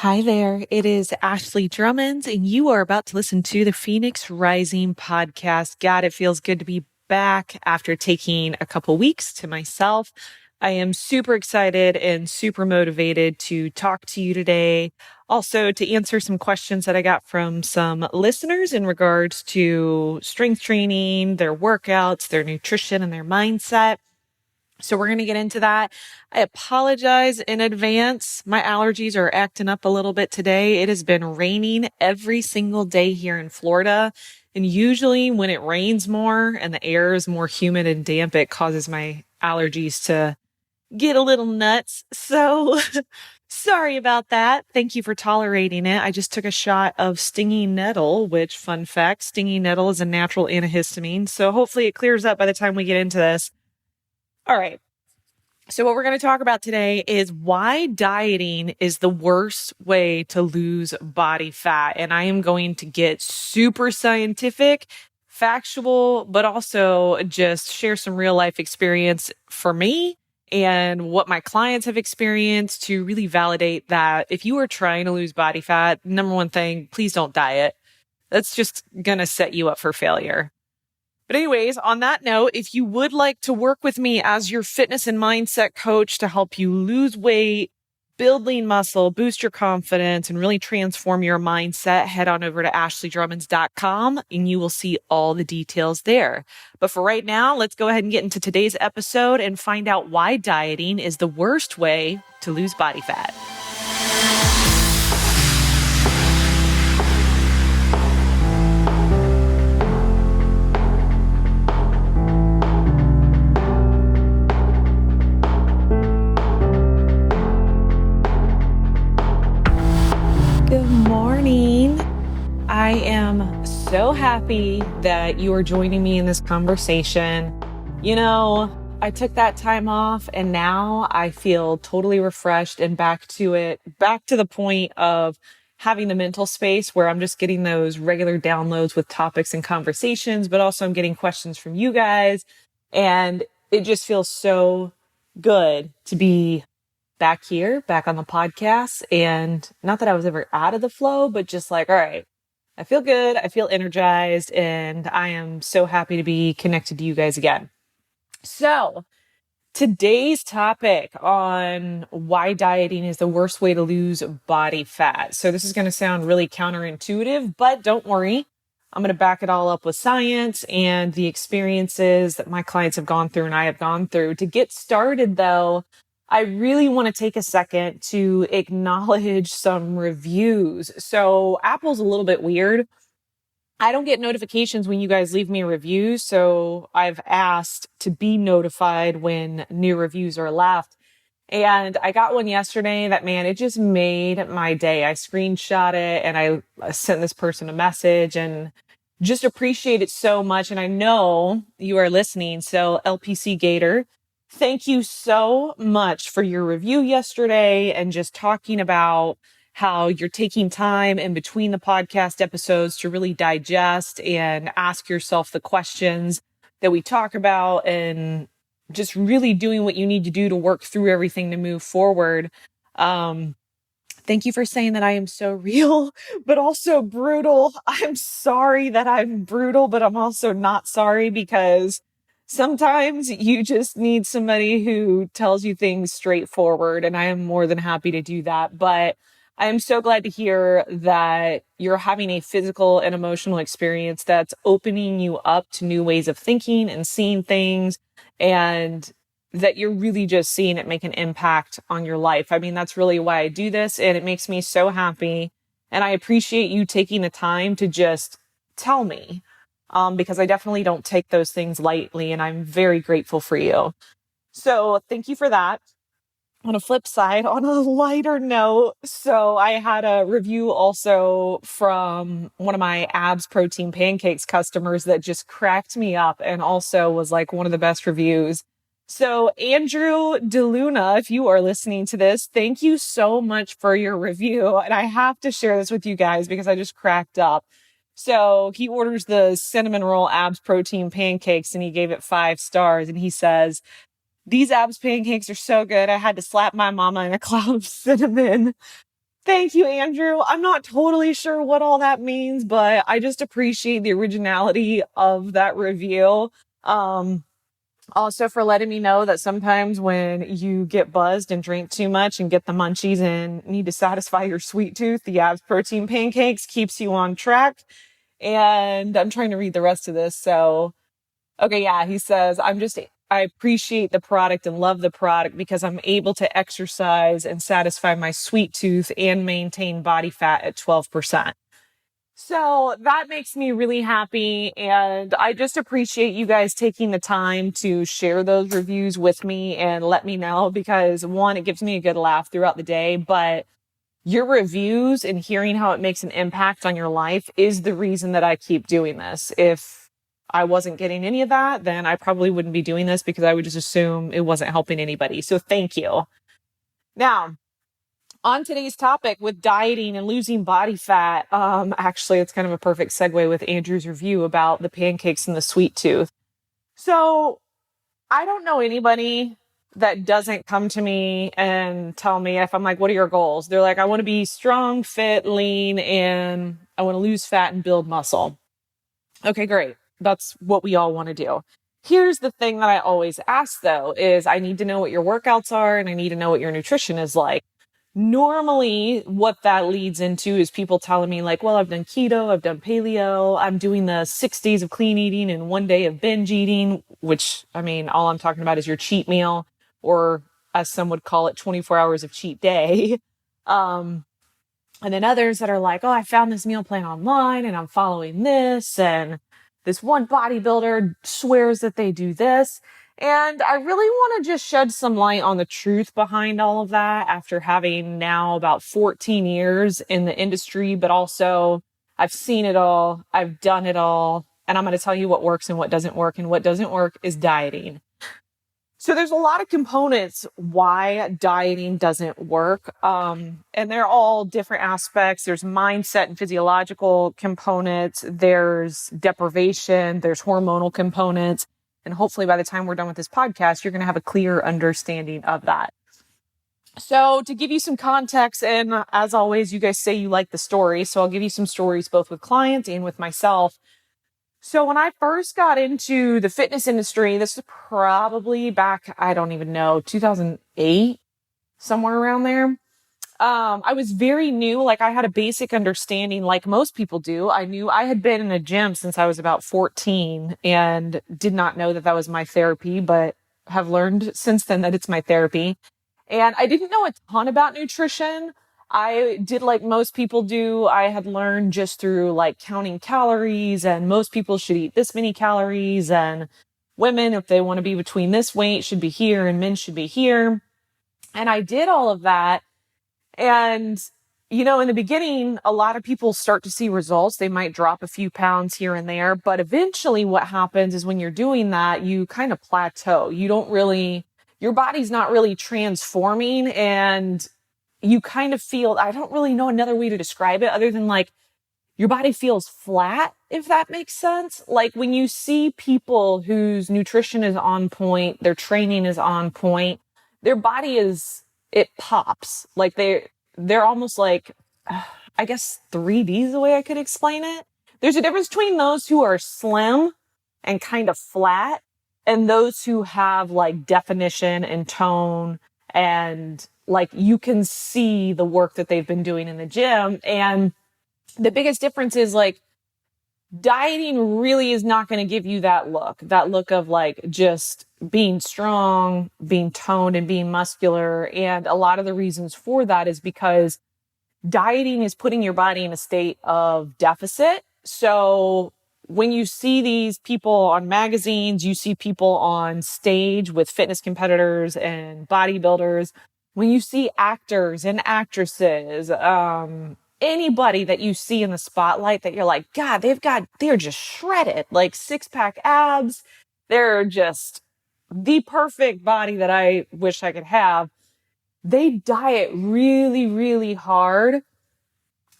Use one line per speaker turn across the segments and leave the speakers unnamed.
Hi there, it is Ashley Drummond, and you are about to listen to the Phoenix Rising podcast. God, it feels good to be back after taking a couple weeks to myself. I am super excited and super motivated to talk to you today. Also, to answer some questions that I got from some listeners in regards to strength training, their workouts, their nutrition, and their mindset. So we're going to get into that. I apologize in advance. My allergies are acting up a little bit today. It has been raining every single day here in Florida. And usually when it rains more and the air is more humid and damp, it causes my allergies to get a little nuts. So sorry about that. Thank you for tolerating it. I just took a shot of stinging nettle, which, fun fact, stinging nettle is a natural antihistamine. So hopefully it clears up by the time we get into this. All right. So what we're going to talk about today is why dieting is the worst way to lose body fat. And I am going to get super scientific, factual, but also just share some real life experience for me and what my clients have experienced to really validate that if you are trying to lose body fat, number one thing, please don't diet. That's just going to set you up for failure. But anyways, on that note, if you would like to work with me as your fitness and mindset coach to help you lose weight, build lean muscle, boost your confidence, and really transform your mindset, head on over to ashleydrummonds.com and you will see all the details there. But for right now, let's go ahead and get into today's episode and find out why dieting is the worst way to lose body fat. I am so happy that you are joining me in this conversation. You know, I took that time off and now I feel totally refreshed and back to the point of having the mental space where I'm just getting those regular downloads with topics and conversations, but also I'm getting questions from you guys. And it just feels so good to be back here, back on the podcast. And not that I was ever out of the flow, but just like, all right, I feel good. I feel energized, and I am so happy to be connected to you guys again. So today's topic on why dieting is the worst way to lose body fat. So this is going to sound really counterintuitive, but don't worry. I'm going to back it all up with science and the experiences that my clients have gone through and I have gone through. To get started though, I really want to take a second to acknowledge some reviews. So Apple's a little bit weird. I don't get notifications when you guys leave me reviews. So I've asked to be notified when new reviews are left. And I got one yesterday that, man, it just made my day. I screenshot it and I sent this person a message and just appreciate it so much. And I know you are listening. So LPC Gator, thank you so much for your review yesterday and just talking about how you're taking time in between the podcast episodes to really digest and ask yourself the questions that we talk about and just really doing what you need to do to work through everything to move forward. Thank you for saying that I am so real, but also brutal. I'm sorry that I'm brutal, but I'm also not sorry because sometimes you just need somebody who tells you things straightforward, and I am more than happy to do that. But I am so glad to hear that you're having a physical and emotional experience that's opening you up to new ways of thinking and seeing things, and that you're really just seeing it make an impact on your life. I mean, that's really why I do this, and it makes me so happy. And I appreciate you taking the time to just tell me. Because I definitely don't take those things lightly, and I'm very grateful for you. So thank you for that. On a flip side, on a lighter note, so I had a review also from one of my abs protein pancakes customers that just cracked me up and also was like one of the best reviews. So Andrew DeLuna, if you are listening to this, thank you so much for your review. And I have to share this with you guys because I just cracked up. So he orders the cinnamon roll abs protein pancakes and he gave it 5 stars. And he says, "These abs pancakes are so good. I had to slap my mama in a cloud of cinnamon." Thank you, Andrew. I'm not totally sure what all that means, but I just appreciate the originality of that review. Um, Also for letting me know that sometimes when you get buzzed and drink too much and get the munchies and need to satisfy your sweet tooth, the Abs protein pancakes keeps you on track. And I'm trying to read the rest of this. So, okay, yeah, he says, I appreciate the product and love the product because I'm able to exercise and satisfy my sweet tooth and maintain body fat at 12%. So that makes me really happy. And I just appreciate you guys taking the time to share those reviews with me and let me know because one, it gives me a good laugh throughout the day, but your reviews and hearing how it makes an impact on your life is the reason that I keep doing this. If I wasn't getting any of that, then I probably wouldn't be doing this because I would just assume it wasn't helping anybody. So thank you. Now, on today's topic with dieting and losing body fat, actually, it's kind of a perfect segue with Andrew's review about the pancakes and the sweet tooth. So I don't know anybody that doesn't come to me and tell me if I'm like, what are your goals? They're like, I want to be strong, fit, lean, and I want to lose fat and build muscle. Okay, great. That's what we all want to do. Here's the thing that I always ask though, is I need to know what your workouts are and I need to know what your nutrition is like. Normally, what that leads into is people telling me like, well, I've done keto, I've done paleo, I'm doing the 6 days of clean eating and 1 day of binge eating, which, I mean, all I'm talking about is your cheat meal, or as some would call it, 24 hours of cheat day. And then others that are like, oh, I found this meal plan online and I'm following this. And this one bodybuilder swears that they do this. And I really want to just shed some light on the truth behind all of that after having now about 14 years in the industry, but also I've seen it all. I've done it all. And I'm going to tell you what works and what doesn't work. And what doesn't work is dieting. So there's a lot of components why dieting doesn't work. And they're all different aspects. There's mindset and physiological components. There's deprivation. There's hormonal components. And hopefully by the time we're done with this podcast, you're going to have a clear understanding of that. So to give you some context, and as always, you guys say you like the story. So I'll give you some stories both with clients and with myself. So when I first got into the fitness industry, this was probably back, I don't even know, 2008, somewhere around there. I was very new. Like I had a basic understanding like most people do. I knew I had been in a gym since I was about 14 and did not know that that was my therapy, but have learned since then that it's my therapy. And I didn't know a ton about nutrition. I did like most people do. I had learned just through like counting calories and most people should eat this many calories and women, if they want to be between this weight, should be here and men should be here. And I did all of that. And, you know, in the beginning, a lot of people start to see results. They might drop a few pounds here and there, but eventually what happens is when you're doing that, you kind of plateau. You don't really, your body's not really transforming and you kind of feel, I don't really know another way to describe it other than like your body feels flat, if that makes sense. Like when you see people whose nutrition is on point, their training is on point, their body is, it pops. Like they're almost like, I guess 3D is the way I could explain it. There's a difference between those who are slim and kind of flat and those who have like definition and tone and like you can see the work that they've been doing in the gym. And the biggest difference is like dieting really is not going to give you that look of like just being strong, being toned and being muscular. And a lot of the reasons for that is because dieting is putting your body in a state of deficit. So when you see these people on magazines, you see people on stage with fitness competitors and bodybuilders, when you see actors and actresses, anybody that you see in the spotlight that you're like, God, they're just shredded, like 6-pack abs. They're just the perfect body that I wish I could have. They diet really, really hard,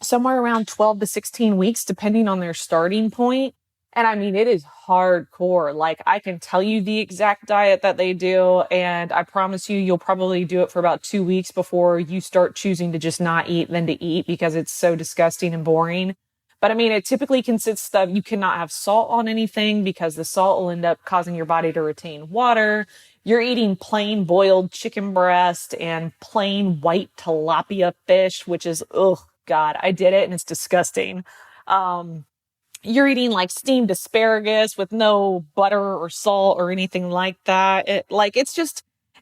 somewhere around 12 to 16 weeks, depending on their starting point. And I mean, it is hardcore. Like, I can tell you the exact diet that they do, and I promise you, you'll probably do it for about 2 weeks before you start choosing to just not eat than to eat because it's so disgusting and boring. But I mean, it typically consists of you cannot have salt on anything because the salt will end up causing your body to retain water. You're eating plain boiled chicken breast and plain white tilapia fish, which is, oh God, I did it and it's disgusting. You're eating like steamed asparagus with no butter or salt or anything like that.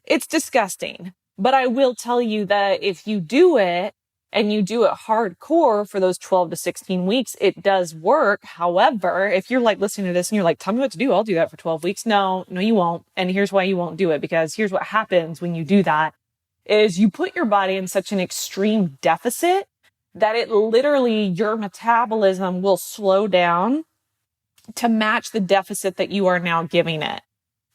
It's disgusting. But I will tell you that if you do it and you do it hardcore for those 12 to 16 weeks, it does work. However, if you're like listening to this and you're like, tell me what to do, I'll do that for 12 weeks. No, you won't. And here's why you won't do it, because here's what happens when you do that is you put your body in such an extreme deficit that it literally, your metabolism will slow down to match the deficit that you are now giving it.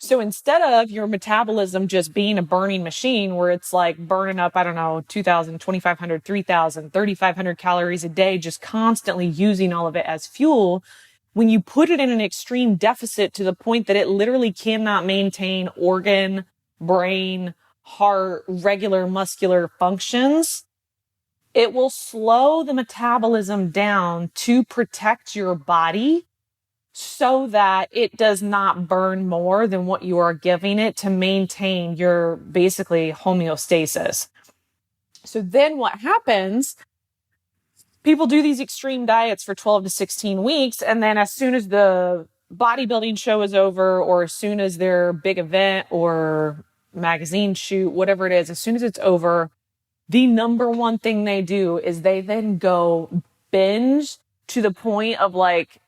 So instead of your metabolism just being a burning machine where it's like burning up, I don't know, 2,000, 2,500, 3,000, 3,500 calories a day, just constantly using all of it as fuel, when you put it in an extreme deficit to the point that it literally cannot maintain organ, brain, heart, regular muscular functions, it will slow the metabolism down to protect your body so that it does not burn more than what you are giving it to maintain your basically homeostasis. So then what happens, people do these extreme diets for 12 to 16 weeks. And then as soon as the bodybuilding show is over, or as soon as their big event or magazine shoot, whatever it is, as soon as it's over, the number one thing they do is they then go binge to the point of like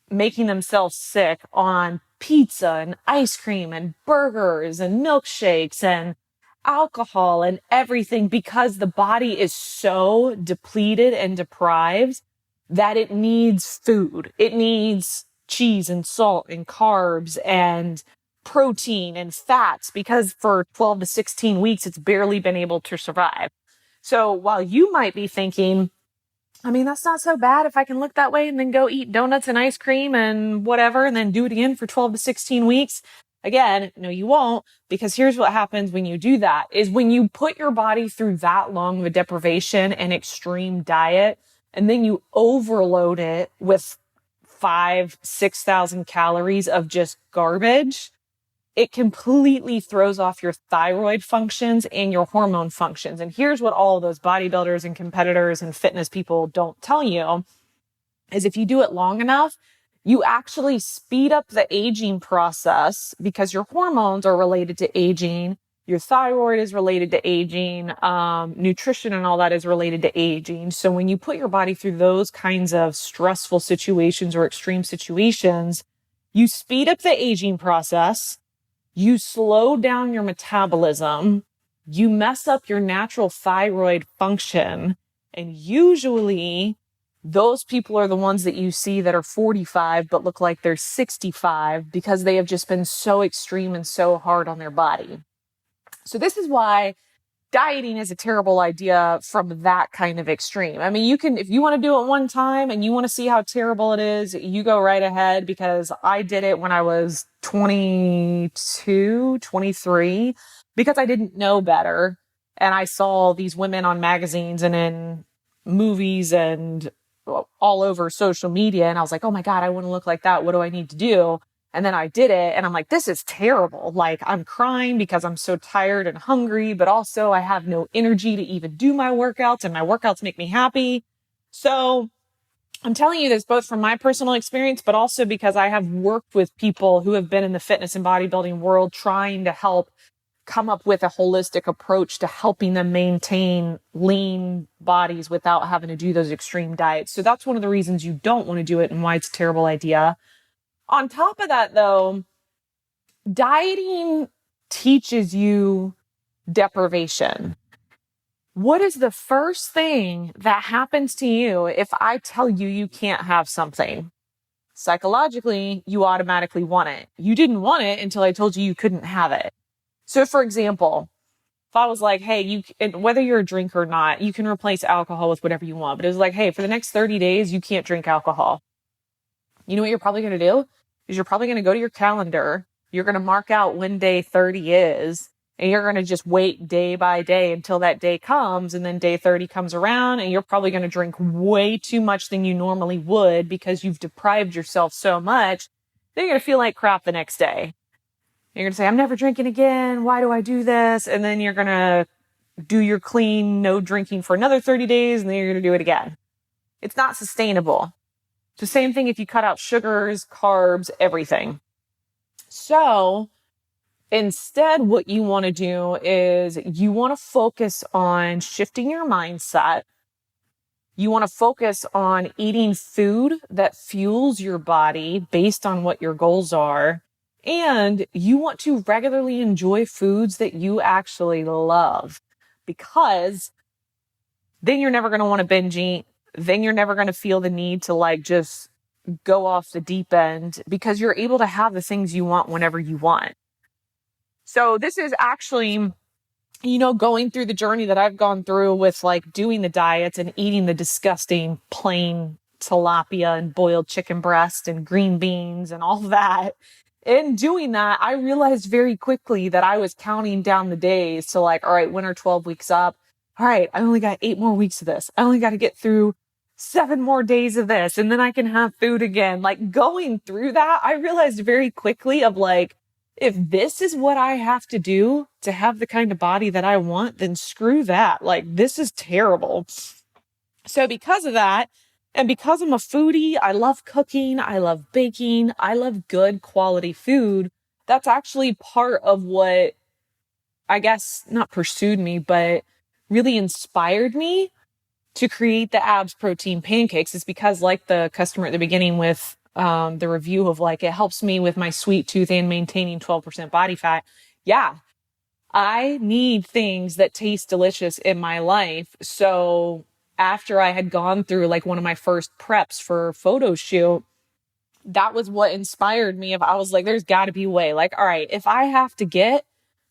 making themselves sick on pizza and ice cream and burgers and milkshakes and alcohol and everything, because the body is so depleted and deprived that it needs food. It needs cheese and salt and carbs and protein and fats, because for 12 to 16 weeks, it's barely been able to survive. So while you might be thinking, I mean, that's not so bad if I can look that way and then go eat donuts and ice cream and whatever, and then do it again for 12 to 16 weeks. Again, no, you won't, because here's what happens when you do that is when you put your body through that long of a deprivation and extreme diet, and then you overload it with 6,000 calories of just garbage, it completely throws off your thyroid functions and your hormone functions. And here's what all of those bodybuilders and competitors and fitness people don't tell you is if you do it long enough, you actually speed up the aging process, because your hormones are related to aging. Your thyroid is related to aging. Nutrition and all that is related to aging. So when you put your body through those kinds of stressful situations or extreme situations, you speed up the aging process. You slow down your metabolism, you mess up your natural thyroid function, and usually those people are the ones that you see that are 45 but look like they're 65 because they have just been so extreme and so hard on their body. So this is why dieting is a terrible idea from that kind of extreme. I mean, you can, if you want to do it one time and you want to see how terrible it is, you go right ahead, because I did it when I was 22, 23, because I didn't know better. And I saw these women on magazines and in movies and all over social media. And I was like, oh my God, I want to look like that. What do I need to do? And then I did it and I'm like, this is terrible. Like, I'm crying because I'm so tired and hungry, but also I have no energy to even do my workouts, and my workouts make me happy. So I'm telling you this both from my personal experience, but also because I have worked with people who have been in the fitness and bodybuilding world trying to help come up with a holistic approach to helping them maintain lean bodies without having to do those extreme diets. So that's one of the reasons you don't want to do it and why it's a terrible idea. On top of that, though, dieting teaches you deprivation. What is the first thing that happens to you if I tell you you can't have something? Psychologically, you automatically want it. You didn't want it until I told you you couldn't have it. So, for example, if I was like, hey, whether you're a drinker or not, you can replace alcohol with whatever you want. But it was like, hey, for the next 30 days, you can't drink alcohol. You know what you're probably going to do is you're probably going to go to your calendar. You're going to mark out when day 30 is, and you're going to just wait day by day until that day comes. And then day 30 comes around and you're probably going to drink way too much than you normally would because you've deprived yourself so much. Then you're going to feel like crap the next day. You're going to say, I'm never drinking again. Why do I do this? And then you're going to do your clean, no drinking for another 30 days. And then you're going to do it again. It's not sustainable. It's the same thing if you cut out sugars, carbs, everything. So instead, what you want to do is you want to focus on shifting your mindset. You want to focus on eating food that fuels your body based on what your goals are. And you want to regularly enjoy foods that you actually love, because then you're never going to want to binge eat. Then you're never going to feel the need to like just go off the deep end, because you're able to have the things you want whenever you want. So this is actually, going through the journey that I've gone through with like doing the diets and eating the disgusting plain tilapia and boiled chicken breast and green beans and all that. In doing that, I realized very quickly that I was counting down the days to like, all right, when are 12 weeks up? All right, I only got 8 more weeks of this. I only got to get through 7 more days of this, and then I can have food again. Like going through that, I realized very quickly of like, if this is what I have to do to have the kind of body that I want, then screw that. Like, this is terrible. So because of that, and because I'm a foodie, I love cooking, I love baking, I love good quality food. That's actually part of what, I guess, not pursued me, but really inspired me to create the abs protein pancakes. Is because, like the customer at the beginning with the review of like, it helps me with my sweet tooth and maintaining 12% body fat. Yeah, I need things that taste delicious in my life. So after I had gone through like one of my first preps for a photo shoot, that was what inspired me. I was like, there's got to be a way. Like, all right, if I have to get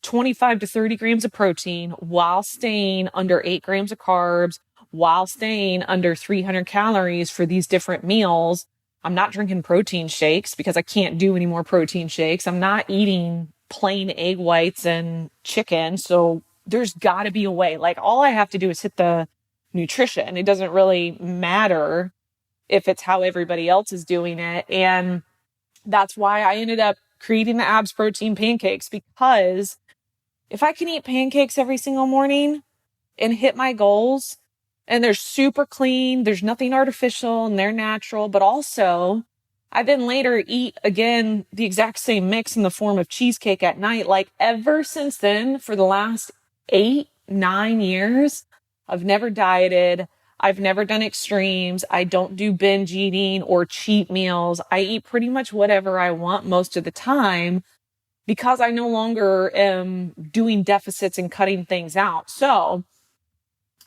25 to 30 grams of protein while staying under 8 grams of carbs, while staying under 300 calories for these different meals, I'm not drinking protein shakes because I can't do any more protein shakes. I'm not eating plain egg whites and chicken. So there's got to be a way. Like, all I have to do is hit the nutrition. It doesn't really matter if it's how everybody else is doing it. And that's why I ended up creating the abs protein pancakes, because if I can eat pancakes every single morning and hit my goals, and they're super clean, there's nothing artificial and they're natural, but also I then later eat again the exact same mix in the form of cheesecake at night. Like, ever since then, for the last 8-9 years, I've never dieted. I've never done extremes. I don't do binge eating or cheat meals. I eat pretty much whatever I want most of the time, because I no longer am doing deficits and cutting things out. So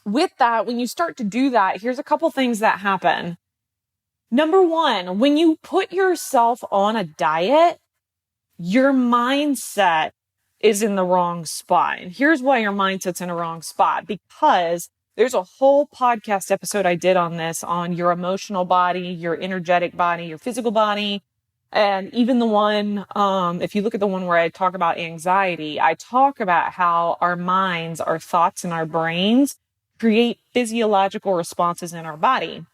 with that, when you start to do that, here's a couple things that happen. Number one, when you put yourself on a diet, your mindset is in the wrong spot. And here's why your mindset's in a wrong spot, because there's a whole podcast episode I did on this, on your emotional body, your energetic body, your physical body. And even the one, if you look at the one where I talk about anxiety, I talk about how our minds, our thoughts, and our brains create physiological responses in our body.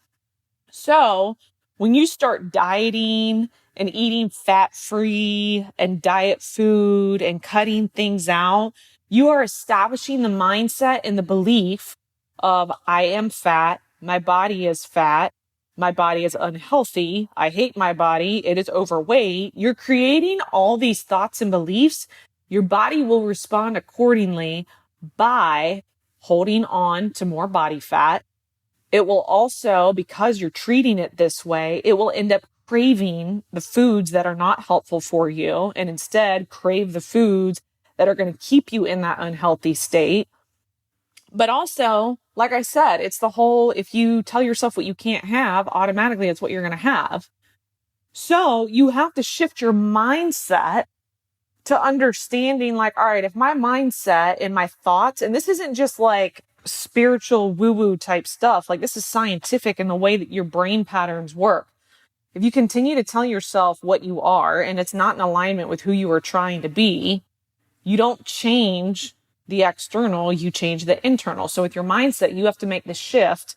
So when you start dieting and eating fat-free and diet food and cutting things out, you are establishing the mindset and the belief of, I am fat, my body is fat, my body is unhealthy, I hate my body, it is overweight. You're creating all these thoughts and beliefs. Your body will respond accordingly by holding on to more body fat. It will also, because you're treating it this way, it will end up craving the foods that are not helpful for you, and instead crave the foods that are going to keep you in that unhealthy state. But also, like I said, it's the whole, if you tell yourself what you can't have, automatically it's what you're going to have. So you have to shift your mindset to understanding, like, all right, if my mindset and my thoughts, and this isn't just like spiritual woo-woo type stuff, like this is scientific in the way that your brain patterns work. If you continue to tell yourself what you are and it's not in alignment with who you are trying to be, you don't change the external, you change the internal. So with your mindset, you have to make the shift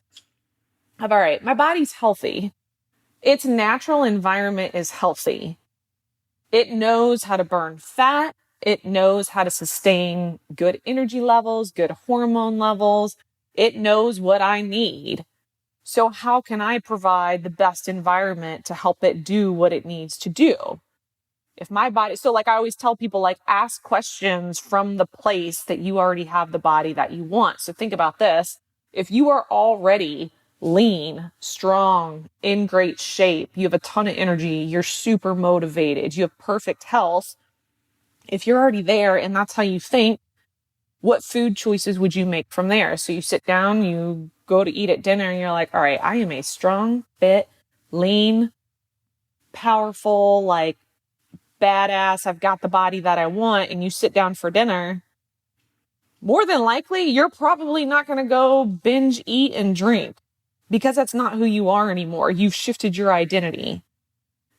of, all right, my body's healthy. Its natural environment is healthy. It knows how to burn fat. It knows how to sustain good energy levels, good hormone levels. It knows what I need. So how can I provide the best environment to help it do what it needs to do? If my body, so like I always tell people, like, ask questions from the place that you already have the body that you want. So think about this. If you are already lean, strong, in great shape, you have a ton of energy, you're super motivated, you have perfect health. If you're already there and that's how you think, what food choices would you make from there? So you sit down, you go to eat at dinner and you're like, all right, I am a strong, fit, lean, powerful, like badass. I've got the body that I want. And you sit down for dinner. More than likely, you're probably not going to go binge eat and drink because that's not who you are anymore. You've shifted your identity.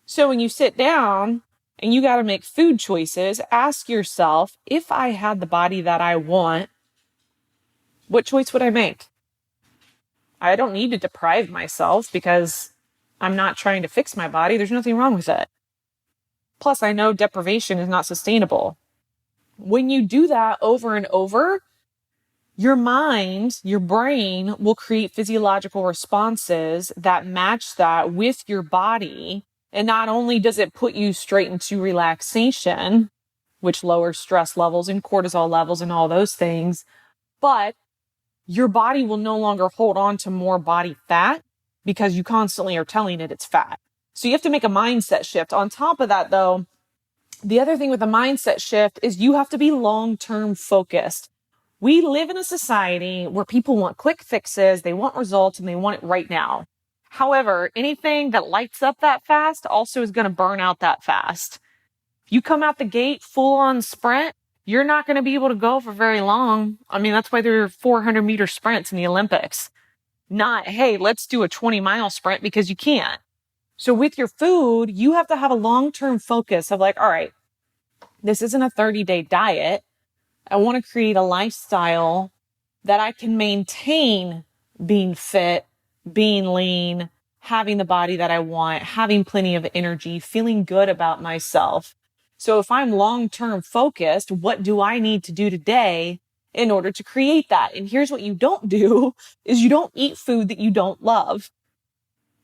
So when you sit down and you got to make food choices, ask yourself, if I had the body that I want, what choice would I make? I don't need to deprive myself because I'm not trying to fix my body. There's nothing wrong with it. Plus, I know deprivation is not sustainable. When you do that over and over, your mind, your brain will create physiological responses that match that with your body. And not only does it put you straight into relaxation, which lowers stress levels and cortisol levels and all those things, but your body will no longer hold on to more body fat because you constantly are telling it it's fat. So you have to make a mindset shift. On top of that, though, the other thing with a mindset shift is you have to be long-term focused. We live in a society where people want quick fixes, they want results, and they want it right now. However, anything that lights up that fast also is going to burn out that fast. If you come out the gate full on sprint, you're not going to be able to go for very long. I mean, that's why there are 400-meter sprints in the Olympics. Not, hey, let's do a 20-mile sprint, because you can't. So with your food, you have to have a long-term focus of like, all right, this isn't a 30-day diet. I want to create a lifestyle that I can maintain being fit, being lean, having the body that I want, having plenty of energy, feeling good about myself. So if I'm long-term focused, what do I need to do today in order to create that? And here's what you don't do is you don't eat food that you don't love.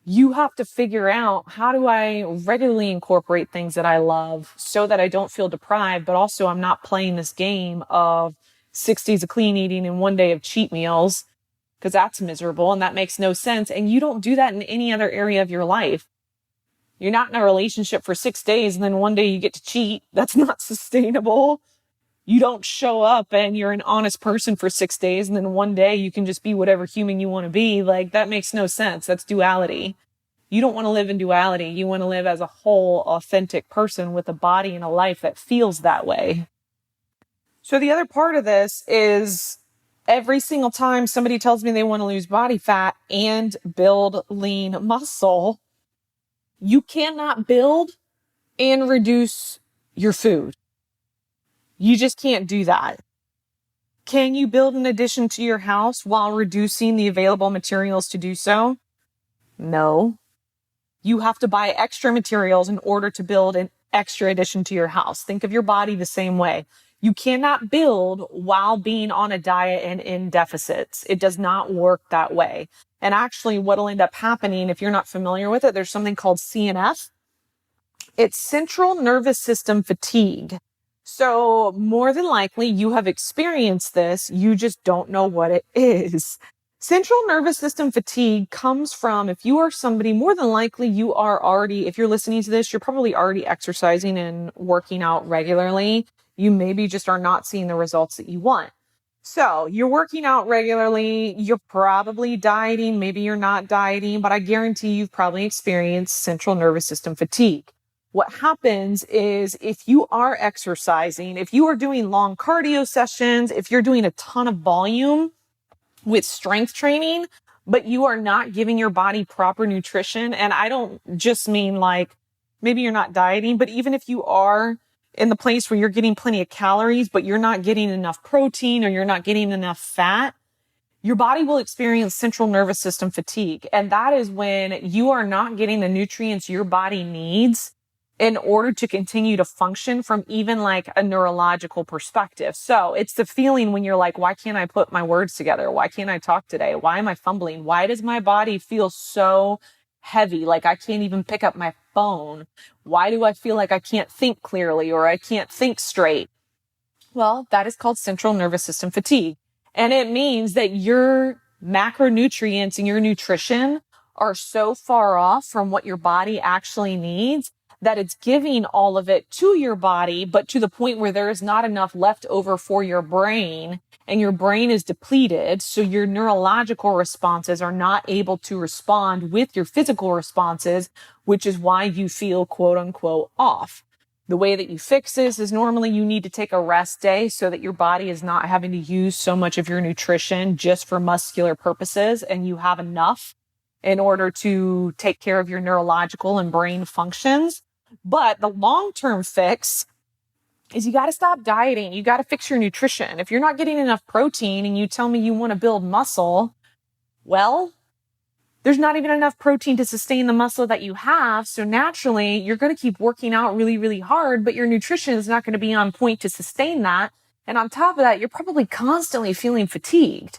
You have to figure out, how do I regularly incorporate things that I love so that I don't feel deprived, but also I'm not playing this game of 6 days of clean eating and 1 day of cheat meals, because that's miserable and that makes no sense. And you don't do that in any other area of your life. You're not in a relationship for 6 days and then 1 day you get to cheat. That's not sustainable. You don't show up and you're an honest person for 6 days and then 1 day you can just be whatever human you want to be. Like, that makes no sense. That's duality. You don't want to live in duality. You want to live as a whole, authentic person with a body and a life that feels that way. So the other part of this is, every single time somebody tells me they want to lose body fat and build lean muscle, you cannot build and reduce your food. You just can't do that. Can you build an addition to your house while reducing the available materials to do so? No. You have to buy extra materials in order to build an extra addition to your house. Think of your body the same way. You cannot build while being on a diet and in deficits. It does not work that way. And actually, what'll end up happening, if you're not familiar with it, there's something called CNF. It's central nervous system fatigue. So more than likely, you have experienced this. You just don't know what it is. Central nervous system fatigue comes from, if you are somebody, more than likely you are already, if you're listening to this, you're probably already exercising and working out regularly. You maybe just are not seeing the results that you want. So you're working out regularly, you're probably dieting, maybe you're not dieting, but I guarantee you've probably experienced central nervous system fatigue. What happens is, if you are exercising, if you are doing long cardio sessions, if you're doing a ton of volume with strength training, but you are not giving your body proper nutrition. And I don't just mean like, maybe you're not dieting, but even if you are in the place where you're getting plenty of calories, but you're not getting enough protein or you're not getting enough fat, your body will experience central nervous system fatigue. And that is when you are not getting the nutrients your body needs in order to continue to function from even like a neurological perspective. So it's the feeling when you're like, why can't I put my words together? Why can't I talk today? Why am I fumbling? Why does my body feel so heavy? Like I can't even pick up my phone. Why do I feel like I can't think clearly or I can't think straight? Well, that is called central nervous system fatigue. And it means that your macronutrients and your nutrition are so far off from what your body actually needs that it's giving all of it to your body, but to the point where there is not enough left over for your brain and your brain is depleted. So your neurological responses are not able to respond with your physical responses, which is why you feel quote unquote off. The way that you fix this is normally you need to take a rest day so that your body is not having to use so much of your nutrition just for muscular purposes and you have enough in order to take care of your neurological and brain functions. But the long-term fix is you got to stop dieting. You got to fix your nutrition. If you're not getting enough protein and you tell me you want to build muscle, well, there's not even enough protein to sustain the muscle that you have. So naturally, you're going to keep working out really, really hard, but your nutrition is not going to be on point to sustain that. And on top of that, you're probably constantly feeling fatigued.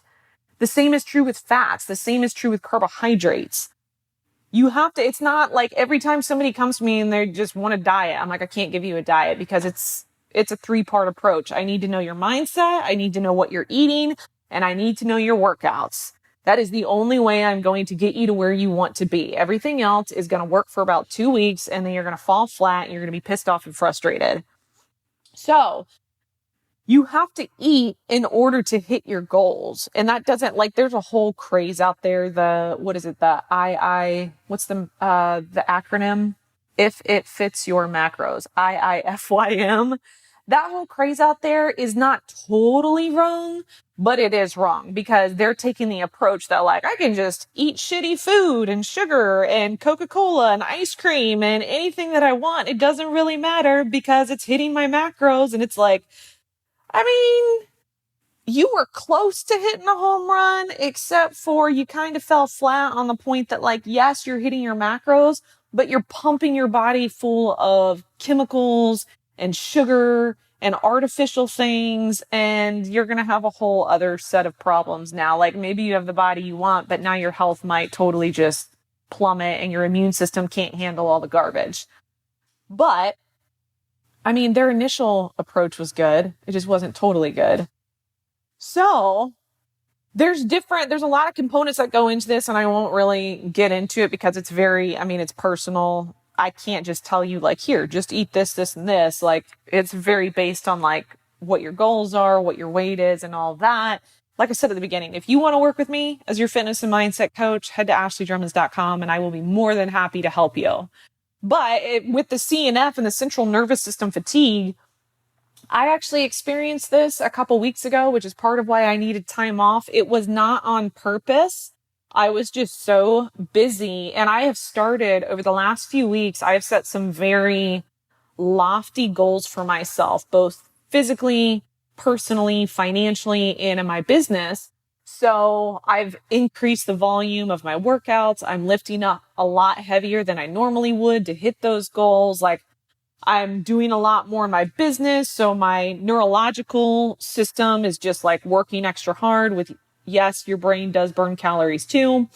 The same is true with fats. The same is true with carbohydrates. You have to, it's not like every time somebody comes to me and they just want a diet, I'm like, I can't give you a diet because it's a 3-part approach. I need to know your mindset. I need to know what you're eating and I need to know your workouts. That is the only way I'm going to get you to where you want to be. Everything else is going to work for about 2 weeks and then you're going to fall flat and you're going to be pissed off and frustrated. So you have to eat in order to hit your goals. And that doesn't like, there's a whole craze out there. What's the acronym? If it fits your macros, IIFYM. That whole craze out there is not totally wrong, but it is wrong because they're taking the approach that like, I can just eat shitty food and sugar and Coca-Cola and ice cream and anything that I want. It doesn't really matter because it's hitting my macros. And it's like, I mean, you were close to hitting a home run, except for you kind of fell flat on the point that like, yes, you're hitting your macros, but you're pumping your body full of chemicals and sugar and artificial things. And you're going to have a whole other set of problems now. Like maybe you have the body you want, but now your health might totally just plummet and your immune system can't handle all the garbage. But I mean, their initial approach was good. It just wasn't totally good. So there's a lot of components that go into this and I won't really get into it because it's it's personal. I can't just tell you like, here, just eat this, this, and this. Like it's very based on like what your goals are, what your weight is and all that. Like I said at the beginning, if you want to work with me as your fitness and mindset coach, head to ashleydrummons.com and I will be more than happy to help you. But with the CNF and the central nervous system fatigue, I actually experienced this a couple weeks ago, which is part of why I needed time off. It was not on purpose. I was just so busy. And I have started over the last few weeks, I have set some very lofty goals for myself, both physically, personally, financially, and in my business. So I've increased the volume of my workouts. I'm lifting up a lot heavier than I normally would to hit those goals. Like I'm doing a lot more in my business. So my neurological system is just like working extra hard with, yes, your brain does burn calories too.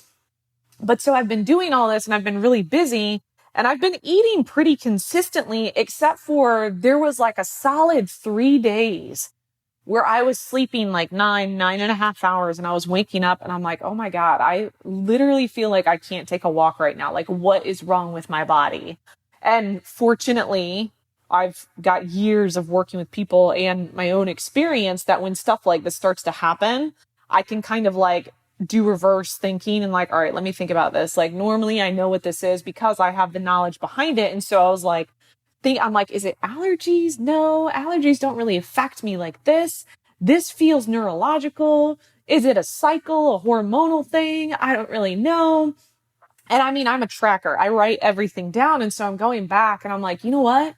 But so I've been doing all this and I've been really busy and I've been eating pretty consistently, except for there was like a solid 3 days where I was sleeping like 9.5 hours and I was waking up and I'm like, oh my God, I literally feel like I can't take a walk right now. Like what is wrong with my body? And fortunately, I've got years of working with people and my own experience that when stuff like this starts to happen, I can kind of like do reverse thinking and like, all right, let me think about this. Like normally I know what this is because I have the knowledge behind it. And so I was like, I'm like, is it allergies? No, allergies don't really affect me like this. This feels neurological. Is it a cycle, a hormonal thing? I don't really know. And I mean, I'm a tracker. I write everything down. And so I'm going back and I'm like, you know what?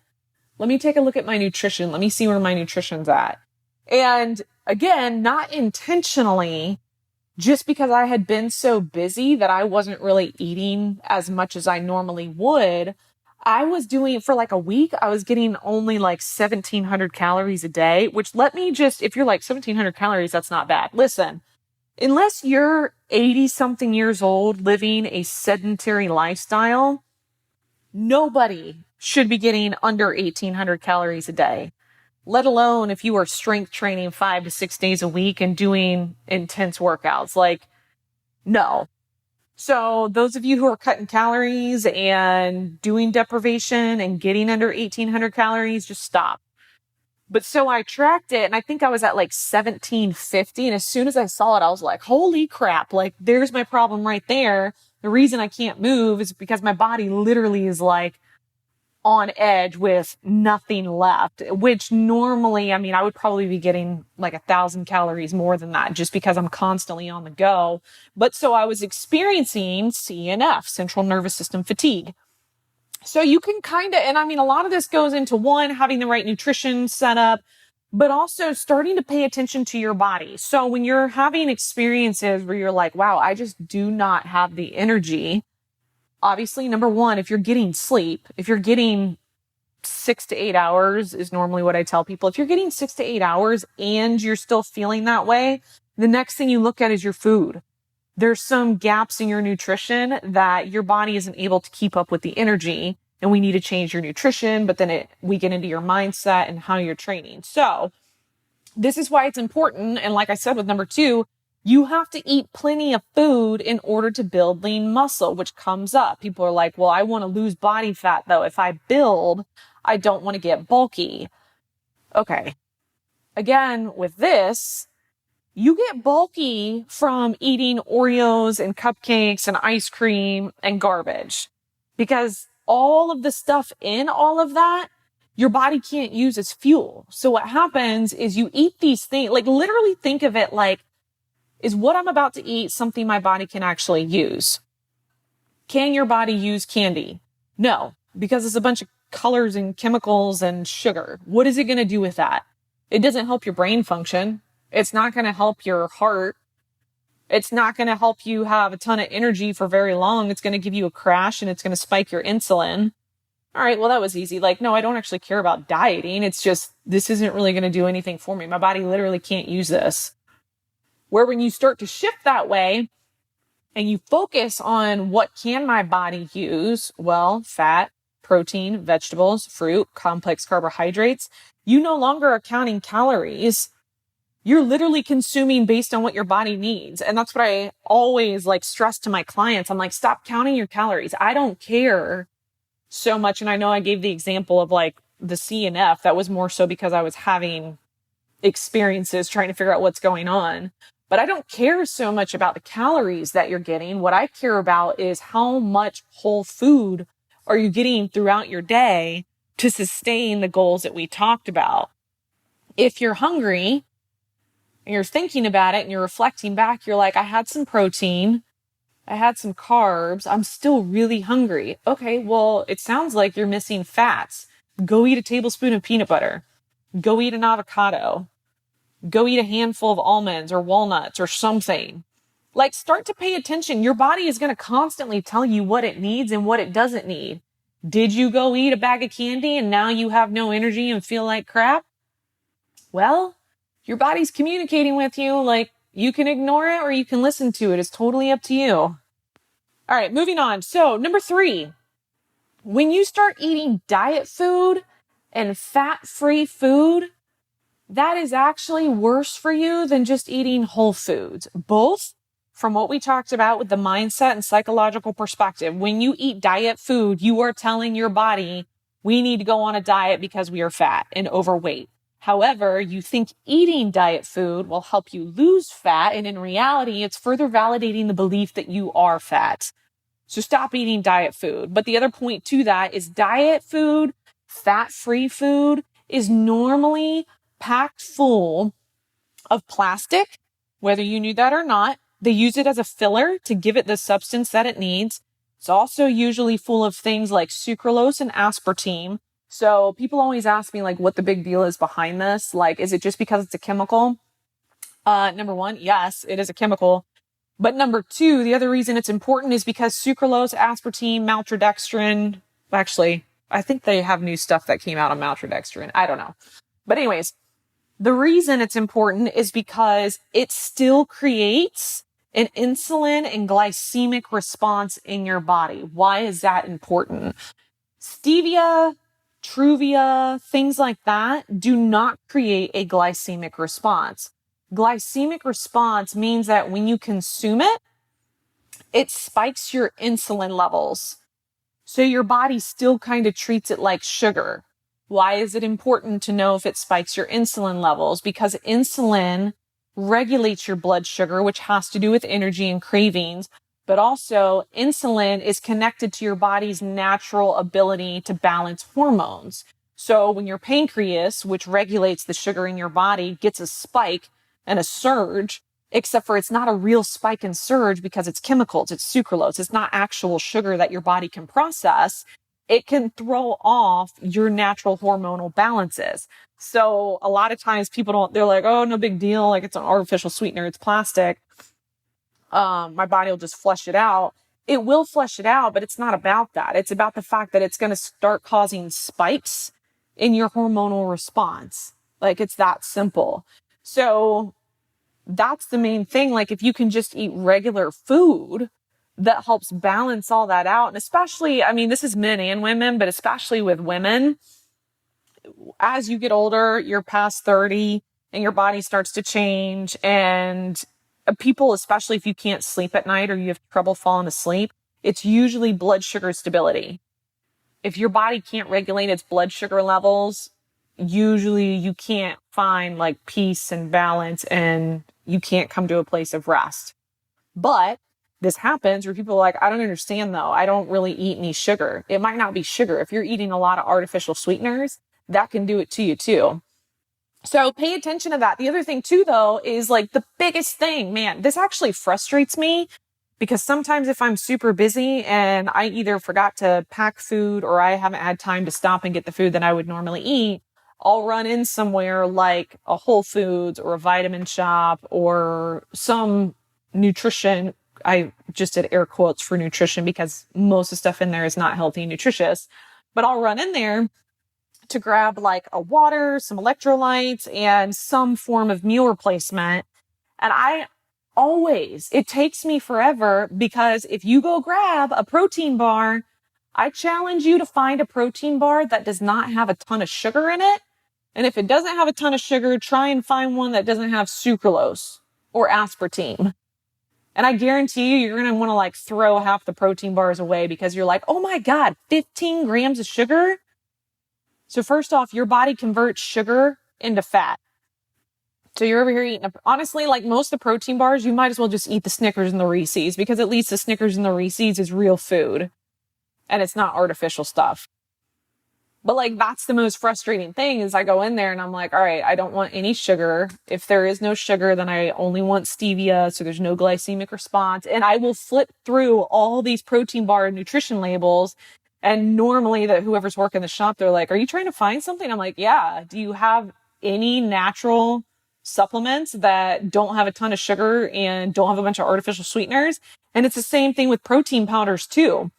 Let me take a look at my nutrition. Let me see where my nutrition's at. And again, not intentionally, just because I had been so busy that I wasn't really eating as much as I normally would. I was doing for like a week, I was getting only like 1,700 calories a day, which let me just, if you're like 1,700 calories, that's not bad. Listen, unless you're 80 something years old living a sedentary lifestyle, nobody should be getting under 1,800 calories a day, let alone if you are strength training 5 to 6 days a week and doing intense workouts. Like, no. So those of you who are cutting calories and doing deprivation and getting under 1,800 calories, just stop. But so I tracked it and I think I was at like 1,750. And as soon as I saw it, I was like, holy crap, like there's my problem right there. The reason I can't move is because my body literally is like on edge with nothing left, which normally, I mean, I would probably be getting like 1,000 calories more than that just because I'm constantly on the go. But so I was experiencing CNF, central nervous system fatigue. So you can kind of, and I mean, a lot of this goes into one, having the right nutrition set up, but also starting to pay attention to your body. So when you're having experiences where you're like, wow, I just do not have the energy. Obviously, number one, if you're getting sleep, if you're getting 6 to 8 hours is normally what I tell people. If you're getting 6 to 8 hours and you're still feeling that way, the next thing you look at is your food. There's some gaps in your nutrition that your body isn't able to keep up with the energy, and we need to change your nutrition, but then we get into your mindset and how you're training. So this is why it's important. And like I said, with number 2, you have to eat plenty of food in order to build lean muscle, which comes up. People are like, well, I want to lose body fat though. If I build, I don't want to get bulky. Okay. Again, with this, you get bulky from eating Oreos and cupcakes and ice cream and garbage, because all of the stuff in all of that, your body can't use as fuel. So what happens is you eat these things, like literally think of it like, is what I'm about to eat something my body can actually use? Can your body use candy? No, because it's a bunch of colors and chemicals and sugar. What is it going to do with that? It doesn't help your brain function. It's not going to help your heart. It's not going to help you have a ton of energy for very long. It's going to give you a crash and it's going to spike your insulin. All right, well, that was easy. Like, no, I don't actually care about dieting. It's just, this isn't really going to do anything for me. My body literally can't use this. Where when you start to shift that way and you focus on what can my body use, well, fat, protein, vegetables, fruit, complex carbohydrates, you no longer are counting calories. You're literally consuming based on what your body needs. And that's what I always like stress to my clients. I'm like, stop counting your calories. I don't care so much. And I know I gave the example of like the CNF. That was more so because I was having experiences trying to figure out what's going on. But I don't care so much about the calories that you're getting. What I care about is how much whole food are you getting throughout your day to sustain the goals that we talked about. If you're hungry and you're thinking about it and you're reflecting back, you're like, I had some protein, I had some carbs, I'm still really hungry. Okay, well, it sounds like you're missing fats. Go eat a tablespoon of peanut butter. Go eat an avocado. Go eat a handful of almonds or walnuts or something. Like, start to pay attention. Your body is going to constantly tell you what it needs and what it doesn't need. Did you go eat a bag of candy and now you have no energy and feel like crap? Well, your body's communicating with you. Like, you can ignore it or you can listen to it. It's totally up to you. All right, moving on. So, number 3, when you start eating diet food and fat-free food, that is actually worse for you than just eating whole foods. Both, from what we talked about with the mindset and psychological perspective, when you eat diet food, you are telling your body, we need to go on a diet because we are fat and overweight. However, you think eating diet food will help you lose fat, and in reality, it's further validating the belief that you are fat. So stop eating diet food. But the other point to that is diet food, fat-free food, is normally packed full of plastic whether you knew that or not. They use it as a filler to give it the substance that it needs. It's also usually full of things like sucralose and aspartame. So people always ask me like what the big deal is behind this. Like, is it just because it's a chemical? Number one, yes, it is a chemical. But number two, the other reason it's important is because sucralose, aspartame, maltodextrin, actually, I think they have new stuff that came out on maltodextrin. I don't know. But anyways, the reason it's important is because it still creates an insulin and glycemic response in your body. Why is that important? Stevia, Truvia, things like that do not create a glycemic response. Glycemic response means that when you consume it, it spikes your insulin levels. So your body still kind of treats it like sugar. Why is it important to know if it spikes your insulin levels? Because insulin regulates your blood sugar, which has to do with energy and cravings. But also insulin is connected to your body's natural ability to balance hormones. So when your pancreas, which regulates the sugar in your body, gets a spike and a surge, except for it's not a real spike and surge because it's chemicals, it's sucralose, it's not actual sugar that your body can process, it can throw off your natural hormonal balances. So a lot of times they're like, oh, no big deal, like it's an artificial sweetener, it's plastic. My body will just flush it out. It will flush it out, but it's not about that. It's about the fact that it's going to start causing spikes in your hormonal response. Like, it's that simple. So that's the main thing. Like, if you can just eat regular food that helps balance all that out. And especially, I mean, this is men and women, but especially with women, as you get older, you're past 30 and your body starts to change. And people, especially if you can't sleep at night or you have trouble falling asleep, it's usually blood sugar stability. If your body can't regulate its blood sugar levels, usually you can't find like peace and balance and you can't come to a place of rest. But this happens where people are like, I don't understand though. I don't really eat any sugar. It might not be sugar. If you're eating a lot of artificial sweeteners, that can do it to you too. So pay attention to that. The other thing too, though, is like the biggest thing, man, this actually frustrates me because sometimes if I'm super busy and I either forgot to pack food or I haven't had time to stop and get the food that I would normally eat, I'll run in somewhere like a Whole Foods or a vitamin shop or some nutrition. I just did air quotes for nutrition because most of the stuff in there is not healthy and nutritious, but I'll run in there to grab like a water, some electrolytes, and some form of meal replacement. And it takes me forever because if you go grab a protein bar, I challenge you to find a protein bar that does not have a ton of sugar in it. And if it doesn't have a ton of sugar, try and find one that doesn't have sucralose or aspartame. And I guarantee you're going to want to like throw half the protein bars away because you're like, oh my God, 15 grams of sugar. So first off, your body converts sugar into fat. So you're over here eating, honestly, like most of the protein bars, you might as well just eat the Snickers and the Reese's because at least the Snickers and the Reese's is real food and it's not artificial stuff. But like, that's the most frustrating thing is I go in there and I'm like, all right, I don't want any sugar. If there is no sugar, then I only want stevia. So there's no glycemic response. And I will flip through all these protein bar nutrition labels. And normally whoever's working the shop, they're like, are you trying to find something? I'm like, yeah. Do you have any natural supplements that don't have a ton of sugar and don't have a bunch of artificial sweeteners? And it's the same thing with protein powders too.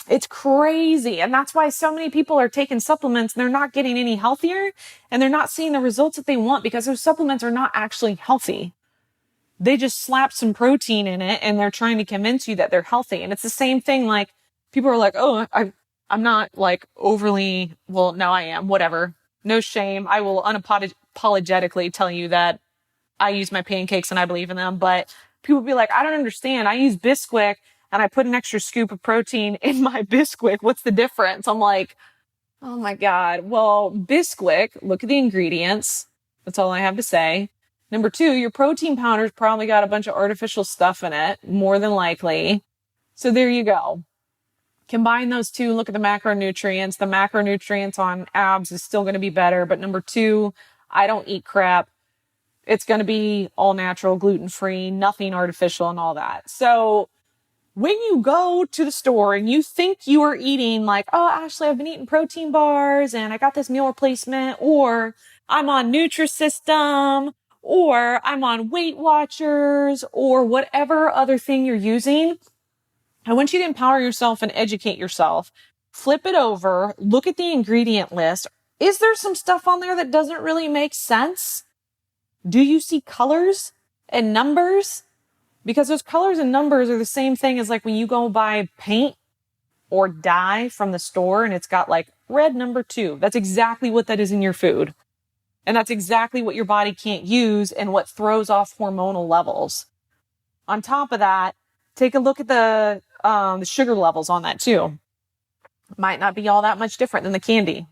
It's crazy. And that's why so many people are taking supplements and they're not getting any healthier and they're not seeing the results that they want because those supplements are not actually healthy. They just slap some protein in it and they're trying to convince you that they're healthy. And it's the same thing. Like people are like, oh, I'm not like overly, well, no, I am, whatever. No shame. I will unapologetically tell you that I use my pancakes and I believe in them. But people be like, I don't understand. I use Bisquick and I put an extra scoop of protein in my Bisquick. What's the difference? I'm like, oh my God. Well, Bisquick, look at the ingredients. That's all I have to say. Number two, your protein powder's probably got a bunch of artificial stuff in it, more than likely. So there you go. Combine those two, look at the macronutrients. The macronutrients on abs is still going to be better. But number two, I don't eat crap. It's going to be all natural, gluten-free, nothing artificial and all that. So when you go to the store and you think you are eating like, oh, Ashley, I've been eating protein bars and I got this meal replacement, or I'm on Nutrisystem, or I'm on Weight Watchers, or whatever other thing you're using, I want you to empower yourself and educate yourself. Flip it over, look at the ingredient list. Is there some stuff on there that doesn't really make sense? Do you see colors and numbers? Because those colors and numbers are the same thing as like when you go buy paint or dye from the store and it's got like red number 2. That's exactly what that is in your food. And that's exactly what your body can't use and what throws off hormonal levels. On top of that, take a look at the sugar levels on that too. Might not be all that much different than the candy.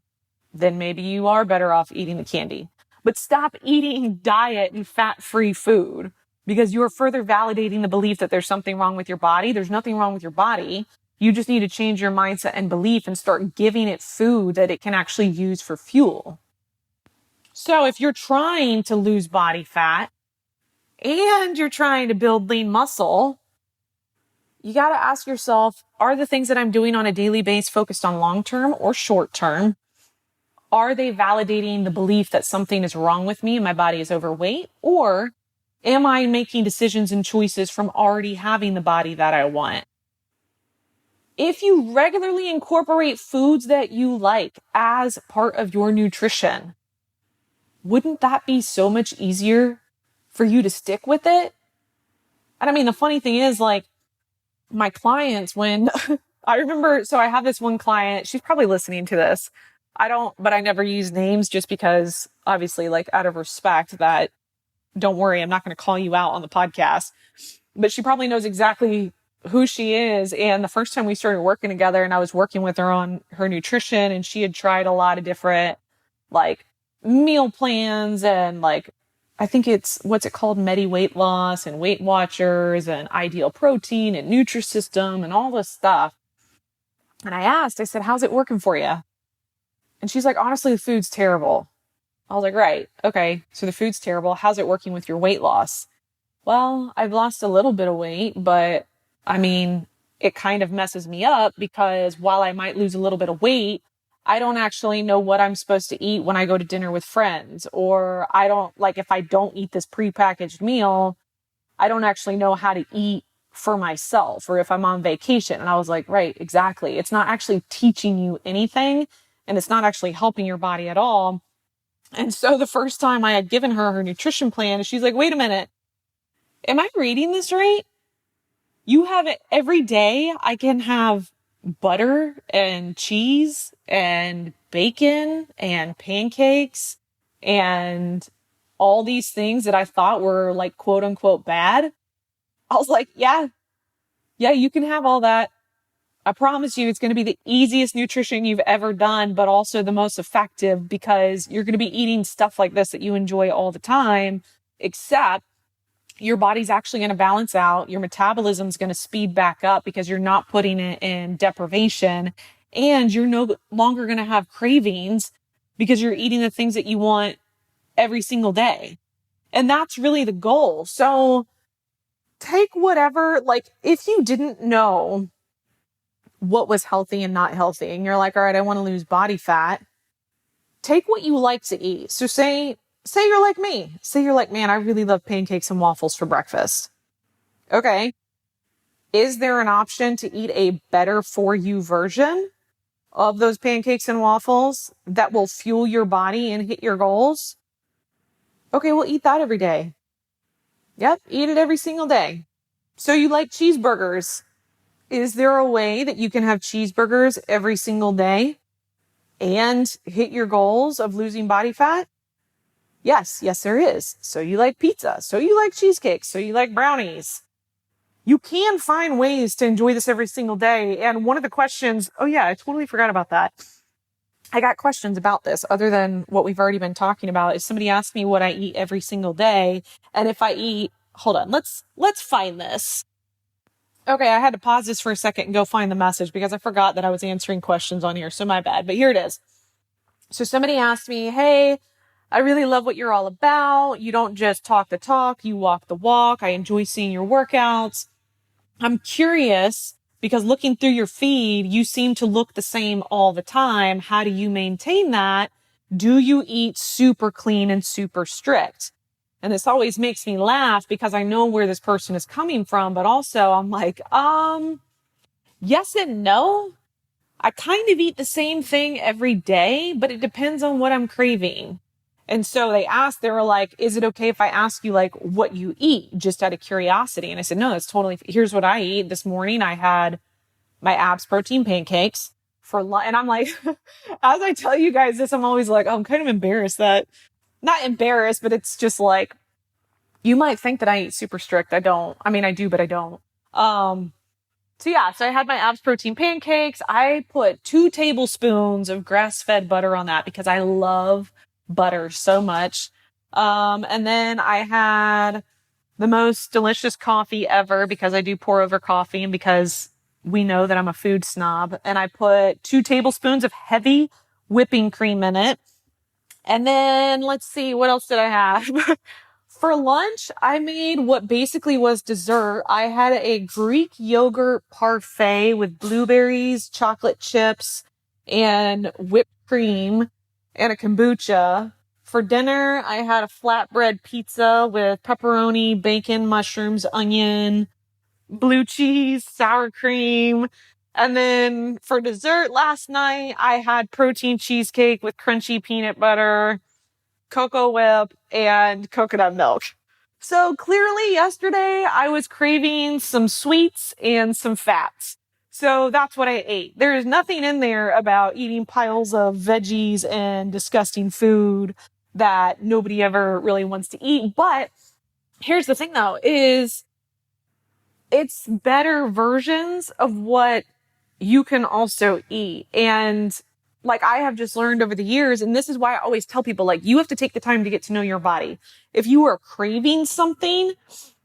Then maybe you are better off eating the candy. But stop eating diet and fat-free food because you are further validating the belief that there's something wrong with your body. There's nothing wrong with your body. You just need to change your mindset and belief and start giving it food that it can actually use for fuel. So if you're trying to lose body fat and you're trying to build lean muscle, you got to ask yourself, are the things that I'm doing on a daily basis focused on long-term or short-term? Are they validating the belief that something is wrong with me and my body is overweight? Or am I making decisions and choices from already having the body that I want? If you regularly incorporate foods that you like as part of your nutrition, wouldn't that be so much easier for you to stick with it? And I mean, the funny thing is, like, my clients, when I remember, so I have this one client, she's probably listening to this. But I never use names just because obviously, like, out of respect that, don't worry, I'm not going to call you out on the podcast, but she probably knows exactly who she is. And the first time we started working together and I was working with her on her nutrition, and she had tried a lot of different like meal plans and like, I think it's, what's it called? Weight Loss and Weight Watchers and Ideal Protein and Nutrisystem and all this stuff. And I said, how's it working for you? And she's like, honestly, the food's terrible. I was like, right. Okay. So the food's terrible. How's it working with your weight loss? Well, I've lost a little bit of weight, but I mean, it kind of messes me up because while I might lose a little bit of weight, I don't actually know what I'm supposed to eat when I go to dinner with friends, or I don't like, if I don't eat this prepackaged meal, I don't actually know how to eat for myself, or if I'm on vacation. And I was like, right, exactly. It's not actually teaching you anything. And it's not actually helping your body at all. And so the first time I had given her nutrition plan, she's like, wait a minute, am I reading this right? You have it every day. I can have butter and cheese and bacon and pancakes and all these things that I thought were like, quote unquote, bad. I was like, yeah, you can have all that. I promise you it's going to be the easiest nutrition you've ever done, but also the most effective because you're going to be eating stuff like this that you enjoy all the time, except your body's actually going to balance out. Your metabolism is going to speed back up because you're not putting it in deprivation, and you're no longer going to have cravings because you're eating the things that you want every single day. And that's really the goal. So take whatever, like if you didn't know what was healthy and not healthy, and you're like, all right, I want to lose body fat, take what you like to eat. So say you're like me. Say you're like, man, I really love pancakes and waffles for breakfast. Okay. Is there an option to eat a better for you version of those pancakes and waffles that will fuel your body and hit your goals? Okay, well, eat that every day. Yep, eat it every single day. So you like cheeseburgers. Is there a way that you can have cheeseburgers every single day and hit your goals of losing body fat? Yes, there is. So you like pizza. So you like cheesecake. So you like brownies. You can find ways to enjoy this every single day. And one of the questions, oh yeah, I totally forgot about that. I got questions about this other than what we've already been talking about. Is somebody asked me what I eat every single day. And if I eat, hold on, let's find this. Okay, I had to pause this for a second and go find the message because I forgot that I was answering questions on here. So my bad, but here it is. So somebody asked me, hey, I really love what you're all about. You don't just talk the talk, you walk the walk. I enjoy seeing your workouts. I'm curious because looking through your feed, you seem to look the same all the time. How do you maintain that? Do you eat super clean and super strict? And this always makes me laugh because I know where this person is coming from, but also I'm like, yes and no. I kind of eat the same thing every day, but it depends on what I'm craving. And so they were like, is it okay if I ask you like what you eat just out of curiosity? And I said, no, it's totally, here's what I eat. This morning I had my abs protein pancakes for lunch. And I'm like, as I tell you guys this, I'm always like, oh, I'm kind of embarrassed not embarrassed, but it's just like, you might think that I eat super strict. I don't. I mean, I do, but I don't. So I had my abs protein pancakes. I put 2 tablespoons of grass-fed butter on that because I love butter so much. And then I had the most delicious coffee ever because I do pour over coffee and because we know that I'm a food snob. And I put 2 tablespoons of heavy whipping cream in it. And then let's see, what else did I have? For lunch, I made what basically was dessert. I had a Greek yogurt parfait with blueberries, chocolate chips, and whipped cream and a kombucha. For dinner, I had a flatbread pizza with pepperoni, bacon, mushrooms, onion, blue cheese, sour cream. And then for dessert last night, I had protein cheesecake with crunchy peanut butter, Cocoa Whip, and coconut milk. So clearly yesterday I was craving some sweets and some fats. So that's what I ate. There is nothing in there about eating piles of veggies and disgusting food that nobody ever really wants to eat. But here's the thing though, is it's better versions of what you can also eat. And like I have just learned over the years, and this is why I always tell people, like, you have to take the time to get to know your body. If you are craving something,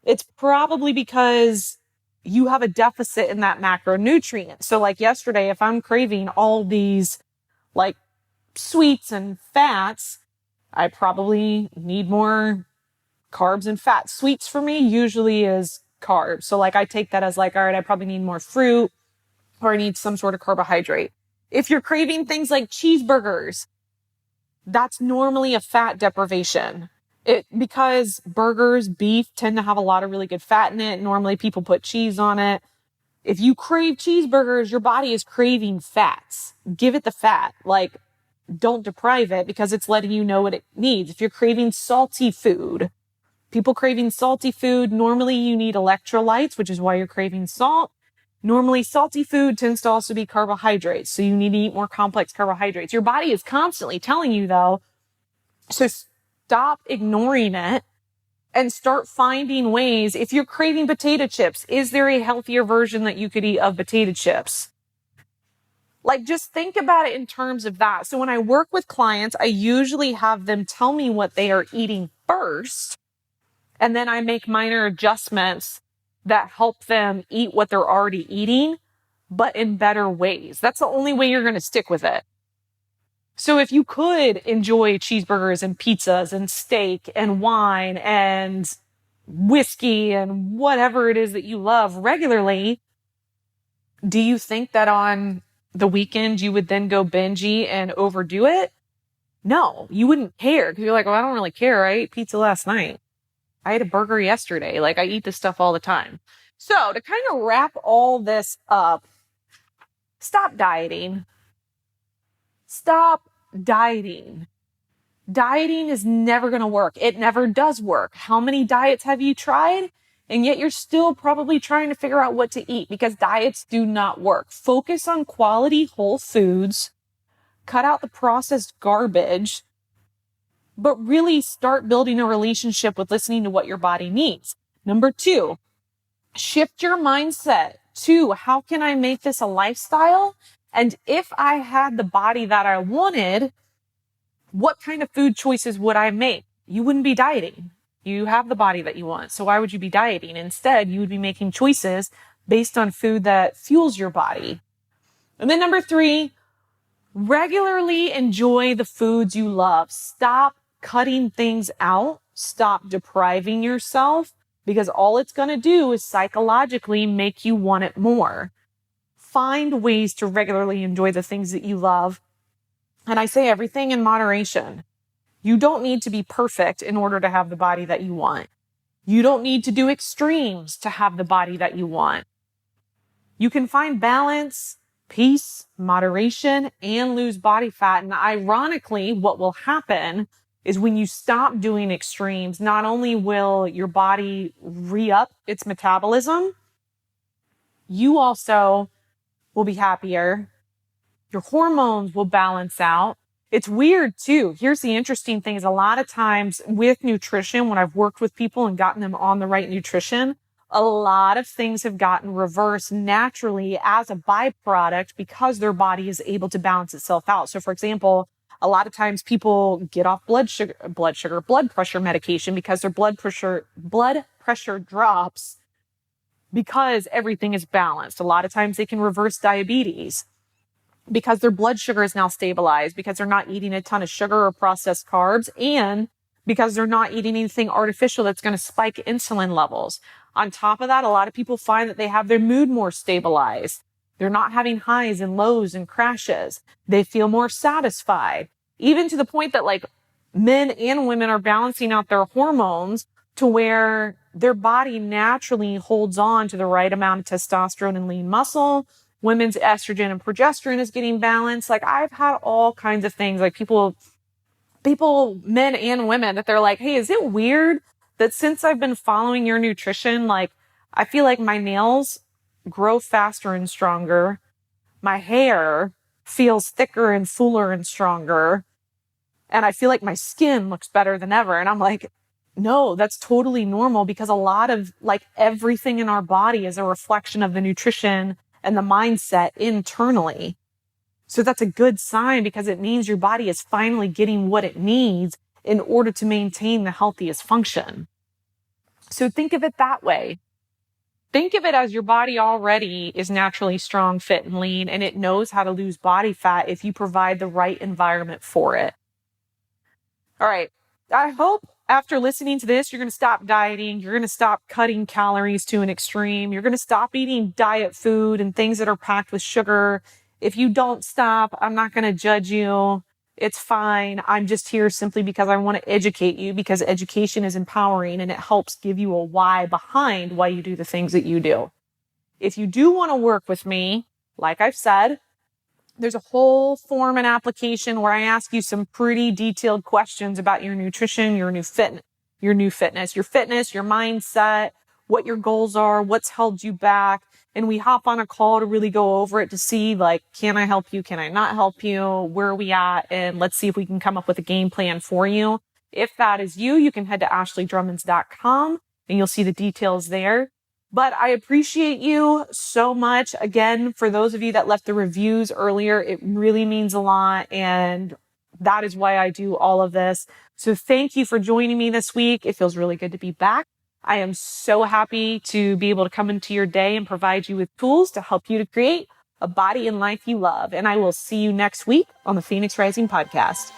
it's probably because you have a deficit in that macronutrient. So like yesterday, if I'm craving all these like sweets and fats, I probably need more carbs and fats. Sweets for me usually is carbs. So like I take that as like, all right, I probably need more fruit or I need some sort of carbohydrate. If you're craving things like cheeseburgers, that's normally a fat deprivation. Because burgers, beef tend to have a lot of really good fat in it. Normally people put cheese on it. If you crave cheeseburgers, your body is craving fats. Give it the fat. Like, don't deprive it because it's letting you know what it needs. If you're craving salty food, people craving salty food, normally you need electrolytes, which is why you're craving salt. Normally, salty food tends to also be carbohydrates, so you need to eat more complex carbohydrates. Your body is constantly telling you, though, so stop ignoring it and start finding ways. If you're craving potato chips, is there a healthier version that you could eat of potato chips? Like, just think about it in terms of that. So when I work with clients, I usually have them tell me what they are eating first, and then I make minor adjustments that help them eat what they're already eating, but in better ways. That's the only way you're going to stick with it. So if you could enjoy cheeseburgers and pizzas and steak and wine and whiskey and whatever it is that you love regularly, do you think that on the weekend you would then go bingey and overdo it? No, you wouldn't care because you're like, well, I don't really care. I ate pizza last night. I ate a burger yesterday. Like, I eat this stuff all the time. So to kind of wrap all this up, stop dieting. Stop dieting. Dieting is never going to work. It never does work. How many diets have you tried? And yet you're still probably trying to figure out what to eat because diets do not work. Focus on quality whole foods. Cut out the processed garbage. But really start building a relationship with listening to what your body needs. Number 2, shift your mindset to how can I make this a lifestyle? And if I had the body that I wanted, what kind of food choices would I make? You wouldn't be dieting. You have the body that you want. So why would you be dieting? Instead, you would be making choices based on food that fuels your body. And then number 3, regularly enjoy the foods you love. Stop cutting things out. Stop depriving yourself, because all it's going to do is psychologically make you want it more. Find ways to regularly enjoy the things that you love. And I say everything in moderation. You don't need to be perfect in order to have the body that you want. You don't need to do extremes to have the body that you want. You can find balance, peace, moderation, and lose body fat. And ironically, what will happen is when you stop doing extremes, not only will your body re-up its metabolism, you also will be happier. Your hormones will balance out. It's weird too. Here's the interesting thing is a lot of times with nutrition, when I've worked with people and gotten them on the right nutrition, a lot of things have gotten reversed naturally as a byproduct because their body is able to balance itself out. So for example, a lot of times people get off blood pressure medication because their blood pressure drops because everything is balanced. A lot of times they can reverse diabetes because their blood sugar is now stabilized, because they're not eating a ton of sugar or processed carbs, and because they're not eating anything artificial that's going to spike insulin levels. On top of that, a lot of people find that they have their mood more stabilized. They're not having highs and lows and crashes. They feel more satisfied, even to the point that like men and women are balancing out their hormones to where their body naturally holds on to the right amount of testosterone and lean muscle. Women's estrogen and progesterone is getting balanced. Like I've had all kinds of things, like people, men and women, that they're like, hey, is it weird that since I've been following your nutrition, like I feel like my nails grow faster and stronger. My hair feels thicker and fuller and stronger. And I feel like my skin looks better than ever. And I'm like, no, that's totally normal, because a lot of like everything in our body is a reflection of the nutrition and the mindset internally. So that's a good sign, because it means your body is finally getting what it needs in order to maintain the healthiest function. So think of it that way. Think of it as your body already is naturally strong, fit, and lean, and it knows how to lose body fat if you provide the right environment for it. All right. I hope after listening to this, you're going to stop dieting. You're going to stop cutting calories to an extreme. You're going to stop eating diet food and things that are packed with sugar. If you don't stop, I'm not going to judge you. It's fine. I'm just here simply because I want to educate you, because education is empowering and it helps give you a why behind why you do the things that you do. If you do want to work with me, like I've said, there's a whole form and application where I ask you some pretty detailed questions about your nutrition, your fitness, your mindset, what your goals are, what's held you back. And we hop on a call to really go over it to see, like, can I help you? Can I not help you? Where are we at? And let's see if we can come up with a game plan for you. If that is you, you can head to ashleydrummons.com and you'll see the details there. But I appreciate you so much. Again, for those of you that left the reviews earlier, it really means a lot. And that is why I do all of this. So thank you for joining me this week. It feels really good to be back. I am so happy to be able to come into your day and provide you with tools to help you to create a body and life you love. And I will see you next week on the Phoenix Rising podcast.